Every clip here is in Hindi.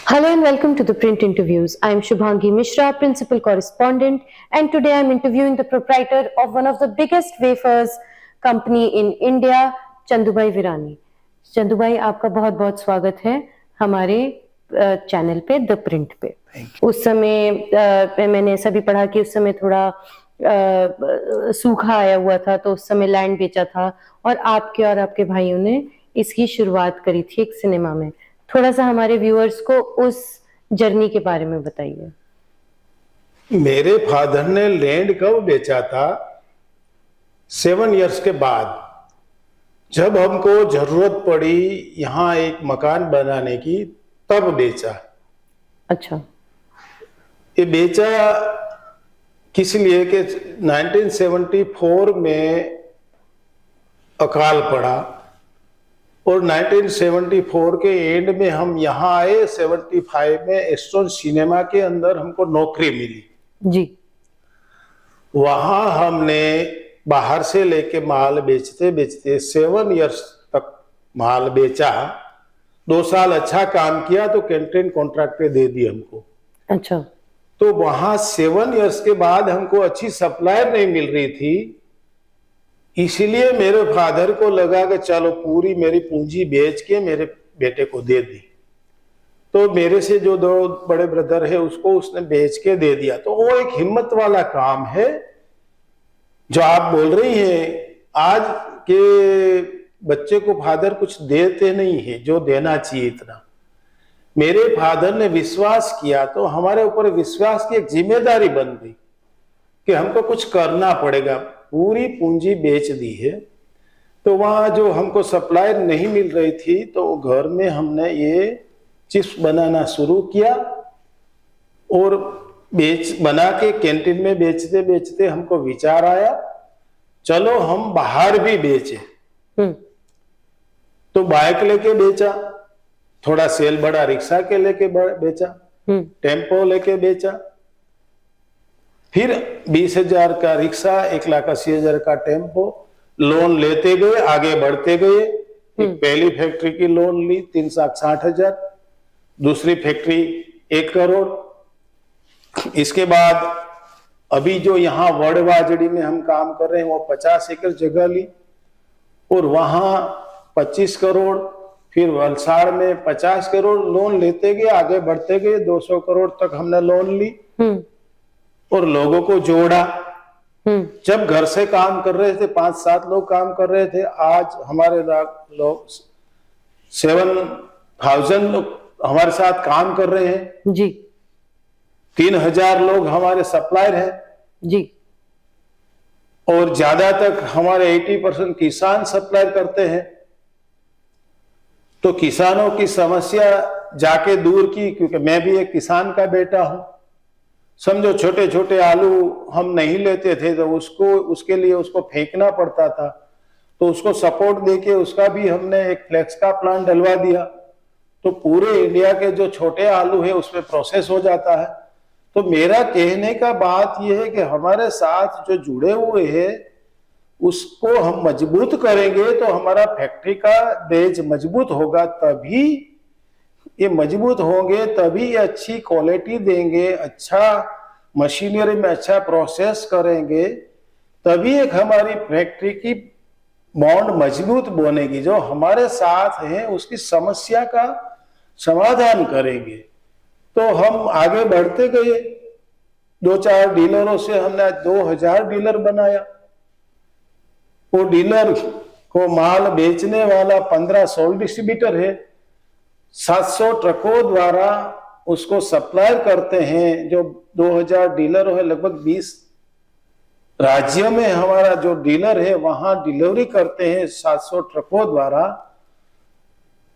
Hello and welcome to the Print Interviews. I am Shubhangi Mishra, Principal Correspondent, and today I am interviewing the proprietor of one of the biggest wafers company in India, Chandubhai Virani. Chandubhai, आपका बहुत बहुत स्वागत है हमारे चैनल पे द प्रिंट पे. उस समय मैंने ऐसा भी पढ़ा कि उस समय थोड़ा सूखा आया हुआ था, तो उस समय लैंड बेचा था और आपके भाइयों ने इसकी शुरुआत करी थी एक सिनेमा में. थोड़ा सा हमारे व्यूअर्स को उस जर्नी के बारे में बताइए. मेरे फादर ने लैंड कब बेचा था? 7 इयर्स के बाद, जब हमको जरूरत पड़ी यहाँ एक मकान बनाने की, तब बेचा. अच्छा. ये बेचा किस लिए कि 1974 में अकाल पड़ा और 1974 के एंड में हम यहाँ आए. 75 में एस्ट्रोन सिनेमा के अंदर हमको नौकरी मिली जी. वहां हमने बाहर से लेके माल बेचते बेचते 7 इयर्स तक माल बेचा. 2 साल अच्छा काम किया तो कैंटीन कॉन्ट्रैक्ट पे दे दी हमको. अच्छा. तो वहां 7 इयर्स के बाद हमको अच्छी सप्लायर नहीं मिल रही थी, इसीलिए मेरे फादर को लगा कि चलो पूरी मेरी पूंजी बेच के मेरे बेटे को दे दी. तो मेरे से जो 2 बड़े ब्रदर है उसको उसने बेच के दे दिया. तो वो एक हिम्मत वाला काम है जो आप बोल रही हैं. आज के बच्चे को फादर कुछ देते नहीं है जो देना चाहिए इतना. मेरे फादर ने विश्वास किया तो हमारे ऊपर विश्वास की एक जिम्मेदारी बन गई कि हमको कुछ करना पड़ेगा. पूरी पूंजी बेच दी है. तो वहां जो हमको सप्लायर नहीं मिल रही थी तो घर में हमने ये चिप्स बनाना शुरू किया और बना के कैंटीन में बेचते बेचते हमको विचार आया चलो हम बाहर भी बेचे. तो बाइक लेके बेचा, थोड़ा सेल बड़ा रिक्शा के लेके बेचा, टेम्पो लेके बेचा, फिर 20,000 का रिक्शा, 1,80,000 का टेम्पो. लोन लेते गए, आगे बढ़ते गए. एक पहली फैक्ट्री की लोन ली 3,60,000, दूसरी फैक्ट्री 1 करोड़. इसके बाद अभी जो यहाँ वड़वाजड़ी में हम काम कर रहे हैं वो 50 एकड़ जगह ली और वहां 25 करोड़. फिर वलसाड़ में 50 करोड़. लोन लेते गए, आगे बढ़ते गए, 200 करोड़ तक हमने लोन ली और लोगों को जोड़ा. जब घर से काम कर रहे थे 5-7 लोग काम कर रहे थे. आज हमारे लोग 7,000 लोग हमारे साथ काम कर रहे हैं जी. 3,000 लोग हमारे सप्लायर हैं जी. और ज्यादा तक हमारे 80% किसान सप्लाई करते हैं. तो किसानों की समस्या जाके दूर की, क्योंकि मैं भी एक किसान का बेटा हूं. समझो छोटे छोटे आलू हम नहीं लेते थे तो उसके लिए उसको फेंकना पड़ता था. तो उसको सपोर्ट देके उसका भी हमने एक फ्लेक्स का प्लांट डलवा दिया. तो पूरे इंडिया के जो छोटे आलू है उसमें प्रोसेस हो जाता है. तो मेरा कहने का बात यह है कि हमारे साथ जो जुड़े हुए हैं उसको हम मजबूत करेंगे तो हमारा फैक्ट्री का बेज मजबूत होगा. तभी ये मजबूत होंगे, तभी ये अच्छी क्वालिटी देंगे, अच्छा मशीनरी में अच्छा प्रोसेस करेंगे, तभी एक हमारी फैक्ट्री की बॉन्ड मजबूत बनेगी. जो हमारे साथ हैं उसकी समस्या का समाधान करेंगे. तो हम आगे बढ़ते गए. 2-4 डीलरों से हमने 2,000 डीलर बनाया. वो डीलर को माल बेचने वाला 15-16 डिस्ट्रीब्यूटर है. 700 ट्रकों द्वारा उसको सप्लाई करते हैं. जो 2,000 डीलर है, लगभग 20 राज्यों में हमारा जो डीलर है वहां डिलीवरी करते हैं 700 ट्रकों द्वारा.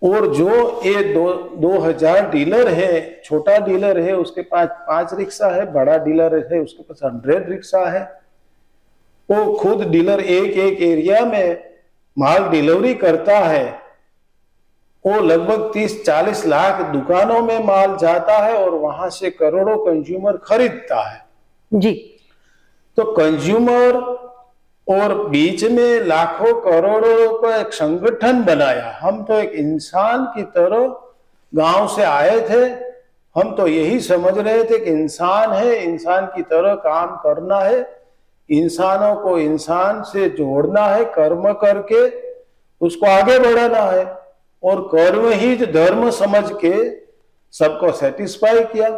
और जो ये 2,000 डीलर है, छोटा डीलर है उसके पास 5 रिक्शा है, बड़ा डीलर है उसके पास 100 रिक्शा है. वो खुद डीलर एक एरिया में माल डिलीवरी करता है. वो लगभग 30-40 लाख दुकानों में माल जाता है और वहां से करोड़ों कंज्यूमर खरीदता है जी. तो कंज्यूमर और बीच में लाखों करोड़ों का एक संगठन बनाया. हम तो एक इंसान की तरह गांव से आए थे हम तो यही समझ रहे थे कि इंसान है, इंसान की तरह काम करना है, इंसानों को इंसान से जोड़ना है, कर्म करके उसको आगे बढ़ाना है, और कर्म ही धर्म समझ के सबको सेटिस्फाई किया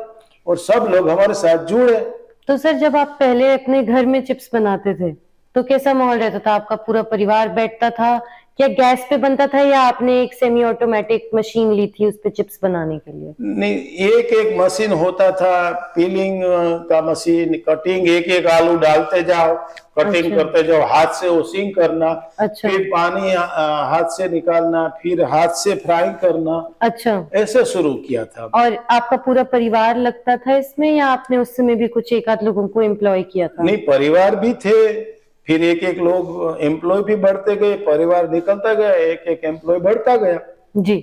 और सब लोग हमारे साथ जुड़े। तो सर, जब आप पहले अपने घर में चिप्स बनाते थे तो कैसा माहौल रहता था? आपका पूरा परिवार बैठता था, क्या गैस पे बनता था, या आपने एक सेमी ऑटोमेटिक मशीन ली थी उस पे चिप्स बनाने के लिए? नहीं, एक एक मशीन होता था, पीलिंग का मशीन, कटिंग, एक एक आलू डालते जाओ, कटिंग अच्छा। करते जाओ, हाथ से वॉशिंग करना, अच्छा। फिर पानी हाथ से निकालना, फिर हाथ से फ्राई करना। अच्छा। ऐसे शुरू किया था। और आपका पूरा परिवार लगता था इसमें, या आपने उस समय भी कुछ एक आध लोगों को एम्प्लॉय किया था? नहीं, परिवार भी थे, फिर एक एक लोग एम्प्लॉय भी बढ़ते गए, परिवार निकलता गया, एक एक एम्प्लॉय बढ़ता गया। जी।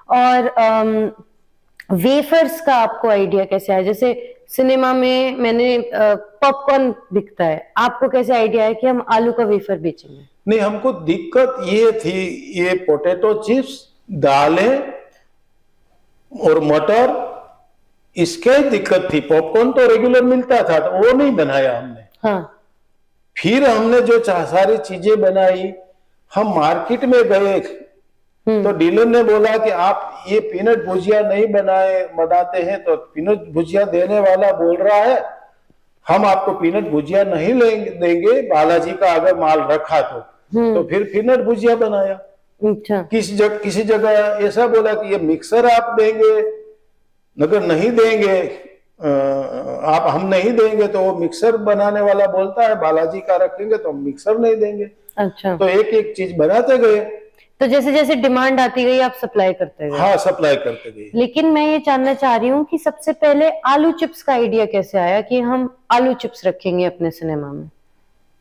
और वेफर्स का आपको आइडिया कैसे आया? जैसे सिनेमा में मैंने पॉपकॉर्न बिकता है, आपको कैसे आइडिया है कि हम आलू का वेफर बेचेंगे? नहीं, हमको दिक्कत ये थी, ये पोटैटो चिप्स, दालें और मटर, इसके दिक्कत थी। पॉपकॉर्न तो रेगुलर मिलता था, तो वो नहीं बनाया हमने। हाँ। फिर हमने जो सारी चीजें बनाई, हम मार्केट में गए तो डीलर ने बोला कि आप ये पीनट भुजिया नहीं बनाते हैं, तो पीनट भुजिया देने वाला बोल रहा है हम आपको पीनट भुजिया नहीं देंगे, बालाजी का अगर माल रखा तो फिर पीनट भुजिया बनाया। अच्छा। किसी जगह ऐसा बोला कि ये मिक्सर आप देंगे, अगर नहीं देंगे आप, हम नहीं देंगे, तो वो मिक्सर बनाने वाला बोलता है बालाजी का रखेंगे तो हम मिक्सर नहीं देंगे। अच्छा। तो एक एक चीज बनाते गए। तो जैसे जैसे डिमांड आती गई आप सप्लाई करते गए? हाँ, सप्लाई करते गए। लेकिन मैं ये जानना चाह रही हूँ कि सबसे पहले आलू चिप्स का आइडिया कैसे आया कि हम आलू चिप्स रखेंगे अपने सिनेमा में?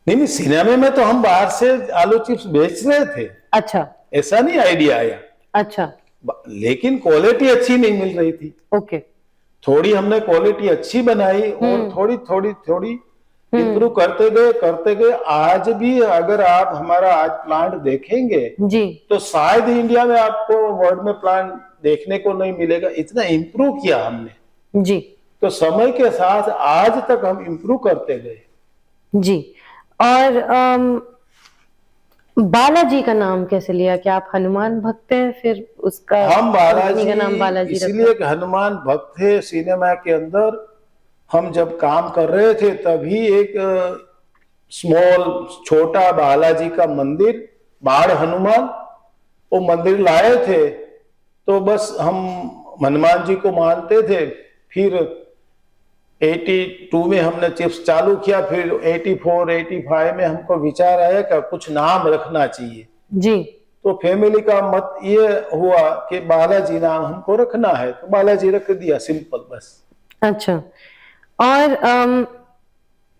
नहीं, सिनेमा में तो हम बाहर से आलू चिप्स बेच रहे थे। अच्छा। ऐसा नहीं आइडिया आया। अच्छा। लेकिन क्वालिटी अच्छी नहीं मिल रही थी। ओके। थोड़ी हमने क्वालिटी अच्छी बनाई और थोड़ी थोड़ी थोड़ी इम्प्रूव करते गए। आज भी अगर आप हमारा आज प्लांट देखेंगे जी, तो शायद इंडिया में आपको वर्ल्ड में प्लांट देखने को नहीं मिलेगा, इतना इम्प्रूव किया हमने। जी। तो समय के साथ आज तक हम इम्प्रूव करते गए। जी। और बालाजी का नाम कैसे लिया? क्या आप हनुमान भक्त हैं? फिर उसका हम बालाजी का नाम बालाजी इसलिए कि हनुमान भक्त थे। सिनेमा के अंदर हम जब काम कर रहे थे तभी एक स्मॉल छोटा बालाजी का मंदिर, बाढ़ हनुमान, वो मंदिर लाए थे, तो बस हम हनुमान जी को मानते थे। फिर 82 में हमने चिप्स चालू किया, फिर 84, 85 में हमको विचार आया कि कुछ नाम रखना चाहिए। जी। तो फैमिली का मत ये हुआ कि बालाजी नाम हमको रखना है, तो बालाजी रख दिया, सिंपल बस। अच्छा। और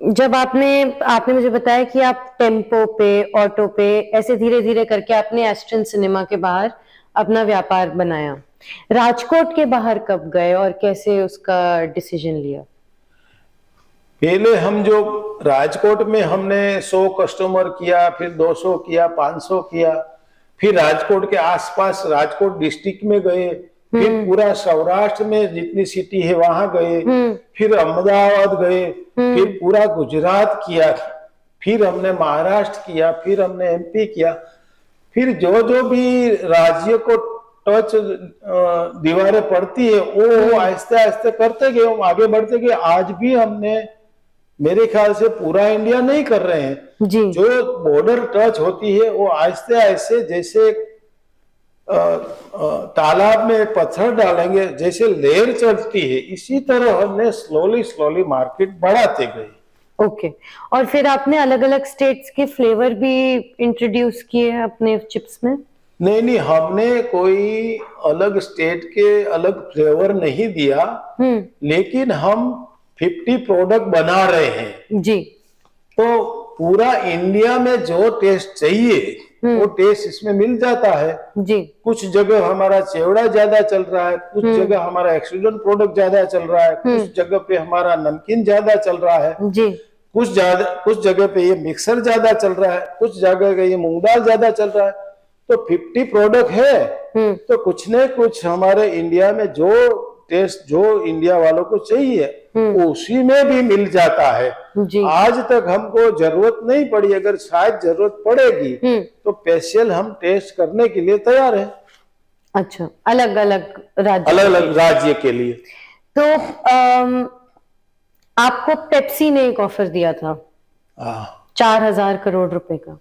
जब आपने मुझे बताया कि आप टेम्पो पे, ऑटो पे, ऐसे धीरे धीरे करके आपने एस्ट्रन सिनेमा के बाहर अपना व्यापार बनाया। राजकोट के बाहर कब गए और कैसे उसका डिसीजन लिया? पहले हम जो राजकोट में हमने 100 कस्टमर किया, फिर 200 किया, 500 किया, फिर राजकोट के आसपास राजकोट डिस्ट्रिक्ट में गए, फिर पूरा सौराष्ट्र में जितनी सिटी है वहां गए, फिर अहमदाबाद गए, फिर पूरा गुजरात किया, फिर हमने महाराष्ट्र किया, फिर हमने एमपी किया, फिर जो जो भी राज्य को टच दीवारें पड़ती है वो आहिस्ते आहिस्ते करते गए, आगे बढ़ते गए। आज भी हमने मेरे ख्याल से पूरा इंडिया नहीं कर रहे हैं जी। जो बॉर्डर टच होती है वो आहिस्ते आहिस्ते, जैसे तालाब में पत्थर डालेंगे, जैसे लहर चलती है, इसी तरह हमने स्लोली मार्केट बढ़ाते गए। ओके। और फिर आपने अलग अलग स्टेट्स के फ्लेवर भी इंट्रोड्यूस किए अपने चिप्स में? नहीं, हमने कोई अलग स्टेट के अलग फ्लेवर नहीं दिया, लेकिन हम 50 प्रोडक्ट बना रहे हैं जी। तो पूरा इंडिया में जो टेस्ट चाहिए वो टेस्ट इसमें मिल जाता है जी। कुछ जगह हमारा चेवड़ा ज्यादा चल रहा है, कुछ जगह हमारा एक्सीडेंट प्रोडक्ट ज्यादा चल रहा है, कुछ जगह पे हमारा नमकीन ज्यादा चल रहा है जी। कुछ जगह पे ये मिक्सर ज्यादा चल रहा है, कुछ जगह पे ये मूंग दाल ज्यादा चल रहा है। तो 50 प्रोडक्ट है, तो कुछ न कुछ हमारे इंडिया में जो टेस्ट जो इंडिया वालों को चाहिए उसी में भी मिल जाता है। जी। आज तक हमको जरूरत नहीं पड़ी, अगर शायद जरूरत पड़ेगी तो स्पेशल हम टेस्ट करने के लिए तैयार है। अच्छा, अलग अलग राज्य के लिए। तो आपको पेप्सी ने एक ऑफर दिया था 4,000 करोड़ रुपए का,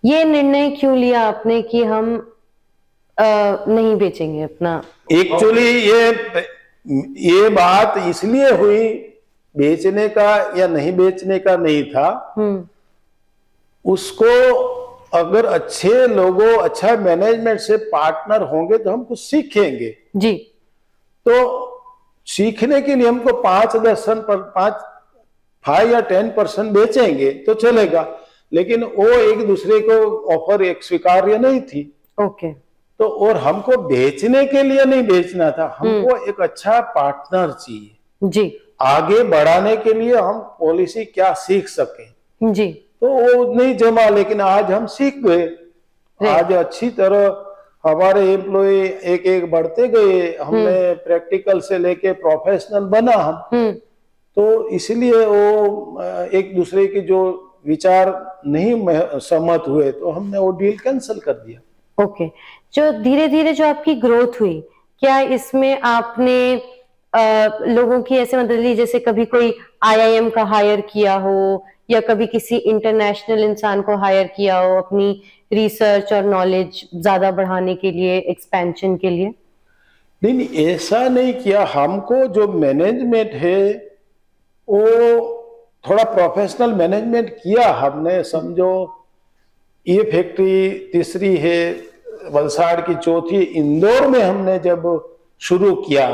ये निर्णय क्यों लिया आपने कि हम नहीं बेचेंगे अपना? एक्चुअली ये बात इसलिए हुई, बेचने का या नहीं बेचने का नहीं था। उसको अगर अच्छे लोगों, अच्छा मैनेजमेंट से पार्टनर होंगे तो हम कुछ सीखेंगे जी। तो सीखने के लिए हमको 5 या 10% बेचेंगे तो चलेगा, लेकिन वो एक दूसरे को ऑफर एक स्वीकार्य नहीं थी। ओके। तो और हमको बेचने के लिए नहीं बेचना था, हमको एक अच्छा पार्टनर चाहिए जी, आगे बढ़ाने के लिए हम पॉलिसी क्या सीख सके जी। तो वो नहीं जमा, लेकिन आज हम सीख गए। आज अच्छी तरह हमारे एम्प्लॉय एक एक बढ़ते गए, हमने प्रैक्टिकल से लेके प्रोफेशनल बना हम। तो इसलिए वो एक दूसरे के जो विचार नहीं सहमत हुए तो हमने वो डील कैंसिल कर दिया। ओके। जो धीरे धीरे जो आपकी ग्रोथ हुई, क्या इसमें आपने लोगों की ऐसे मदद ली, जैसे कभी कोई IIM का हायर किया हो या कभी किसी इंटरनेशनल इंसान को हायर किया हो अपनी रिसर्च और नॉलेज ज्यादा बढ़ाने के लिए, एक्सपेंशन के लिए? नहीं, ऐसा नहीं किया। हमको जो मैनेजमेंट है वो थोड़ा प्रोफेशनल मैनेजमेंट किया हमने। समझो ये फैक्ट्री तीसरी है, वलसाड़ की चौथी, इंदौर में हमने जब शुरू किया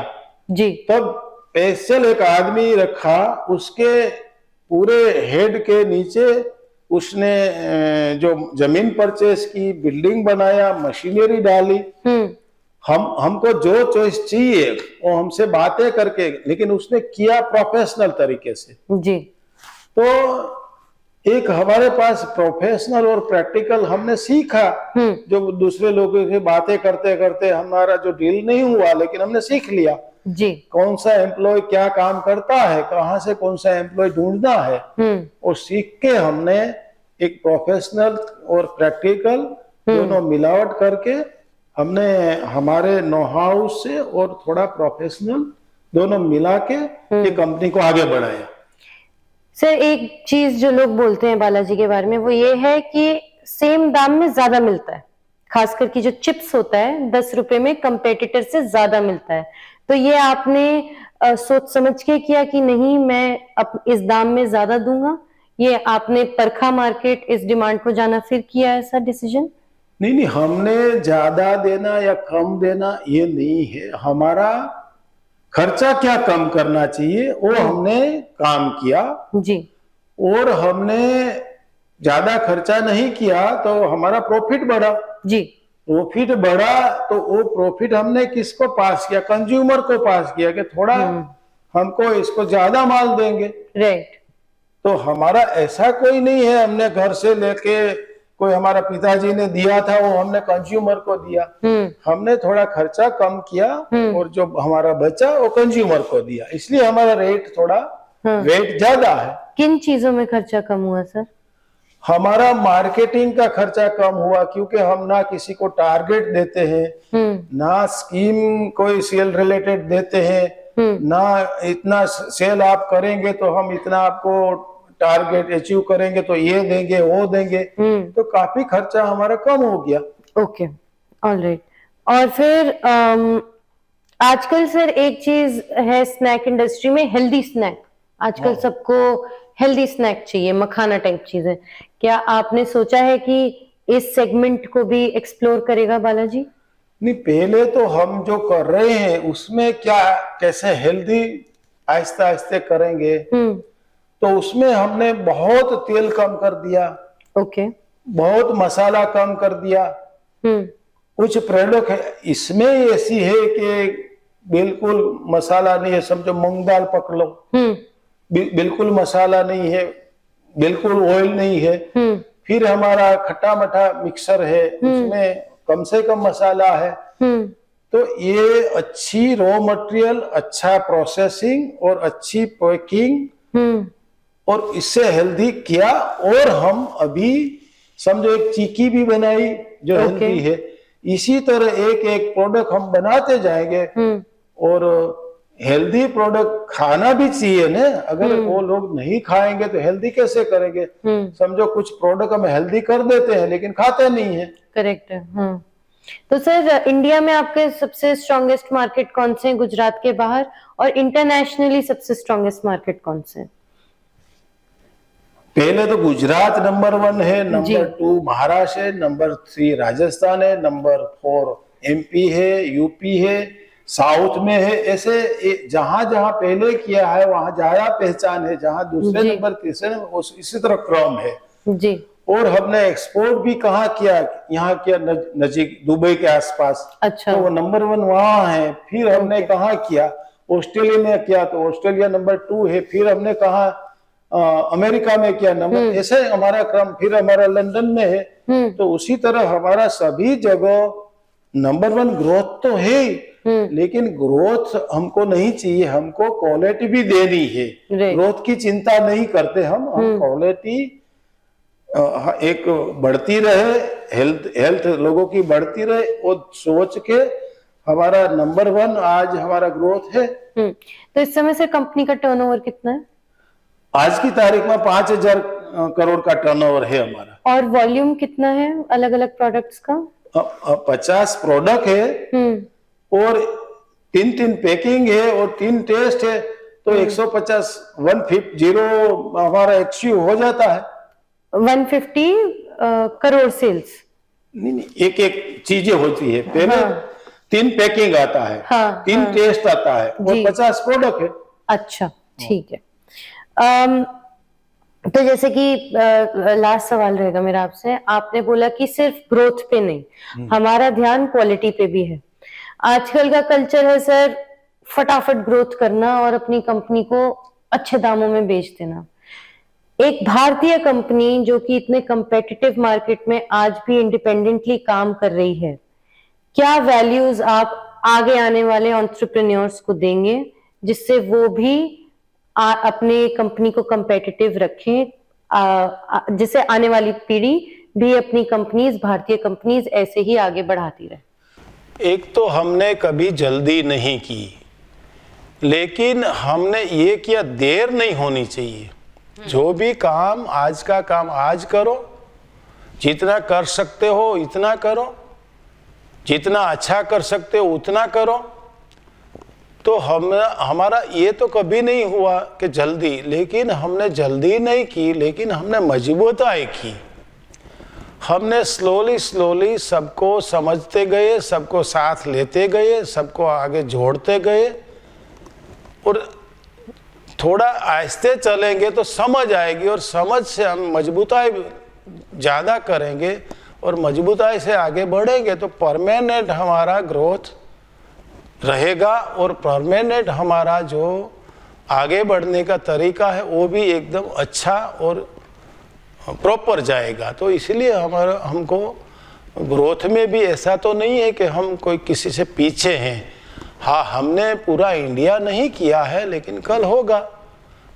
जी, तब स्पेशल एक आदमी रखा, उसके पूरे हेड के नीचे उसने जो जमीन परचेस की, बिल्डिंग बनाया, मशीनरी डाली। हमको जो चॉइस चाहिए वो हमसे बातें करके, लेकिन उसने किया प्रोफेशनल तरीके से जी। तो एक हमारे पास प्रोफेशनल और प्रैक्टिकल हमने सीखा। जो दूसरे लोगों से बातें करते करते हमारा जो डील नहीं हुआ, लेकिन हमने सीख लिया जी, कौन सा एम्प्लॉय क्या काम करता है, कहाँ से कौन सा एम्प्लॉय ढूंढना है, और सीख के हमने एक प्रोफेशनल और प्रैक्टिकल दोनों मिलावट करके हमने हमारे नो हाउ से और थोड़ा प्रोफेशनल दोनों मिला के ये कंपनी को आगे बढ़ाया। सर, एक चीज जो लोग बोलते हैं बालाजी के बारे में वो ये है कि सेम दाम में ज्यादा मिलता है, खासकर कि जो चिप्स होता है 10 रुपए में कंपेटिटर से ज्यादा मिलता है। तो ये आपने सोच समझ के किया कि नहीं मैं इस दाम में ज्यादा दूंगा, ये आपने परखा मार्केट, इस डिमांड को जाना फिर किया ऐसा डिसीजन? नहीं, हमने ज्यादा देना या कम देना ये नहीं है, हमारा खर्चा क्या कम करना चाहिए वो हमने काम किया जी। और हमने ज्यादा खर्चा नहीं किया तो हमारा प्रॉफिट बढ़ा जी। प्रॉफिट बढ़ा तो वो प्रॉफिट हमने किसको पास किया? कंज्यूमर को पास किया कि थोड़ा हमको इसको ज्यादा माल देंगे। राइट। तो हमारा ऐसा कोई नहीं है हमने घर से लेके कोई हमारा पिताजी ने दिया था वो हमने कंज्यूमर को दिया। हमने थोड़ा खर्चा कम किया और जो हमारा बचा वो कंज्यूमर को दिया, इसलिए हमारा रेट थोड़ा रेट ज्यादा है। किन चीजों में खर्चा कम हुआ सर? हमारा मार्केटिंग का खर्चा कम हुआ क्योंकि हम ना किसी को टारगेट देते हैं, ना स्कीम कोई सेल रिलेटेड देते हैं, ना इतना सेल आप करेंगे तो हम इतना आपको टारगेट अचीव करेंगे तो ये देंगे वो देंगे। तो काफी खर्चा हमारा कम हो गया। Okay, alright. और फिर आजकल सर एक चीज है स्नैक इंडस्ट्री में, हेल्दी स्नैक। आजकल सबको हेल्दी स्नैक चाहिए, मखाना टाइप चीजें। क्या आपने सोचा है कि इस सेगमेंट को भी एक्सप्लोर करेगा बालाजी? नहीं, पहले तो हम जो कर रहे हैं उसमें क्या कैसे हेल्दी आहिस्ते आहिस्ते करेंगे। तो उसमें हमने बहुत तेल कम कर दिया, ओके, बहुत मसाला कम कर दिया। कुछ प्रोडक्ट है इसमें ऐसी है कि बिल्कुल मसाला नहीं है, समझो मूंग दाल पकड़ लो, बिल्कुल मसाला नहीं है, बिल्कुल ऑयल नहीं है। फिर हमारा खट्टा मठा मिक्सर है, उसमें कम से कम मसाला है। तो ये अच्छी रॉ मटेरियल, अच्छा प्रोसेसिंग और अच्छी पैकिंग और इससे हेल्दी किया। और हम अभी समझो एक चीकी भी बनाई जो हेल्दी है। इसी तरह एक एक प्रोडक्ट हम बनाते जाएंगे। और हेल्दी प्रोडक्ट खाना भी चाहिए ना, अगर वो लोग नहीं खाएंगे तो हेल्दी कैसे करेंगे। समझो कुछ प्रोडक्ट हम हेल्दी कर देते हैं लेकिन खाते नहीं है। करेक्ट है। तो सर इंडिया में आपके सबसे स्ट्रॉन्गेस्ट मार्केट कौन से हैं गुजरात के बाहर, और इंटरनेशनली सबसे स्ट्रॉन्गेस्ट मार्केट कौन से हैं? पहले तो गुजरात नंबर 1 है, नंबर 2 महाराष्ट्र है, नंबर 3 राजस्थान है, नंबर 4 MP है, यूपी है, साउथ में है। ऐसे जहां जहां पहले किया है वहां ज्यादा पहचान है, जहां दूसरे नंबर तीसरे इसी तरह क्रम है जी। और हमने एक्सपोर्ट भी कहाँ किया, यहाँ किया नजीक दुबई के आसपास। अच्छा। तो वो नंबर 1 वहां है। फिर हमने कहाँ किया, ऑस्ट्रेलिया में किया तो ऑस्ट्रेलिया नंबर 2 है। फिर हमने कहा अमेरिका में किया नंबर, ऐसे हमारा क्रम। फिर हमारा लंदन में है। तो उसी तरह हमारा सभी जगह नंबर 1 ग्रोथ तो है, लेकिन ग्रोथ हमको नहीं चाहिए, हमको क्वालिटी भी देनी है। ग्रोथ की चिंता नहीं करते हम क्वालिटी एक बढ़ती रहे, हेल्थ लोगों की बढ़ती रहे और सोच के हमारा नंबर 1 आज हमारा ग्रोथ है। तो इस समय से कंपनी का टर्नओवर कितना है? आज की तारीख में 5000 करोड़ का टर्नओवर है हमारा। और वॉल्यूम कितना है अलग अलग प्रोडक्ट्स का? 50 प्रोडक्ट है और 3 पैकिंग है और 3 टेस्ट है। तो 150 150 हमारा एक्चुअल हो जाता है। 150 करोड़ सेल्स? नहीं, एक एक चीजें होती है। पहले 3 पैकिंग आता है, 3 टेस्ट आता है और 50 प्रोडक्ट है। अच्छा, ठीक है। तो जैसे कि लास्ट सवाल रहेगा मेरा आपसे, आपने बोला कि सिर्फ ग्रोथ पे नहीं, हमारा ध्यान क्वालिटी पे भी है। आजकल का कल्चर है सर फटाफट ग्रोथ करना और अपनी कंपनी को अच्छे दामों में बेच देना। एक भारतीय कंपनी जो कि इतने कंपेटिटिव मार्केट में आज भी इंडिपेंडेंटली काम कर रही है, क्या वैल्यूज आप आगे आने वाले एंटरप्रेन्योर्स को देंगे जिससे वो भी अपने कंपनी को कंपेटिटिव रखें, जिससे आने वाली पीढ़ी भी अपनी कंपनीज, भारतीय कंपनीज ऐसे ही आगे बढ़ाती रहे? एक तो हमने कभी जल्दी नहीं की, लेकिन हमने ये किया देर नहीं होनी चाहिए। जो भी काम आज का काम आज करो, जितना कर सकते हो इतना करो, जितना अच्छा कर सकते हो उतना करो। तो हमारा ये तो कभी नहीं हुआ कि जल्दी, लेकिन हमने जल्दी नहीं की, लेकिन हमने मजबूताई की। हमने स्लोली सबको समझते गए, सबको साथ लेते गए, सबको आगे जोड़ते गए और थोड़ा आहिस्ते चलेंगे तो समझ आएगी और समझ से हम मजबूताई ज़्यादा करेंगे और मजबूताई से आगे बढ़ेंगे तो परमानेंट हमारा ग्रोथ रहेगा और परमानेंट हमारा जो आगे बढ़ने का तरीका है वो भी एकदम अच्छा और प्रॉपर जाएगा। तो इसलिए हमको ग्रोथ में भी ऐसा तो नहीं है कि हम कोई किसी से पीछे हैं। हाँ, हमने पूरा इंडिया नहीं किया है, लेकिन कल होगा,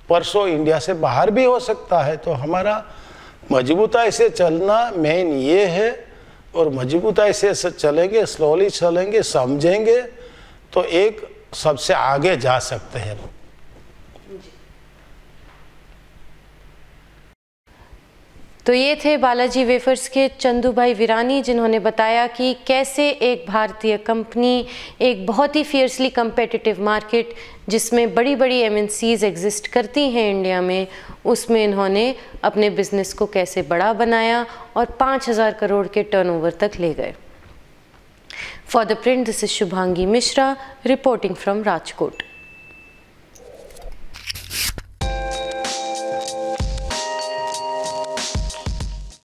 परसों इंडिया से बाहर भी हो सकता है। तो हमारा मजबूताई से चलना मेन ये है और मजबूताई से चलेंगे, स्लोली चलेंगे, समझेंगे तो एक सबसे आगे जा सकते हैं। तो ये थे बालाजी वेफर्स के चंदू भाई वीरानी, जिन्होंने बताया कि कैसे एक भारतीय कंपनी एक बहुत ही फियर्सली कंपेटिटिव मार्केट जिसमें बड़ी बड़ी MNCs एग्जिस्ट करती हैं इंडिया में, उसमें इन्होंने अपने बिजनेस को कैसे बड़ा बनाया और 5000 करोड़ के टर्नओवर तक ले गए। For the print, this is Shubhangi Mishra reporting from Rajkot.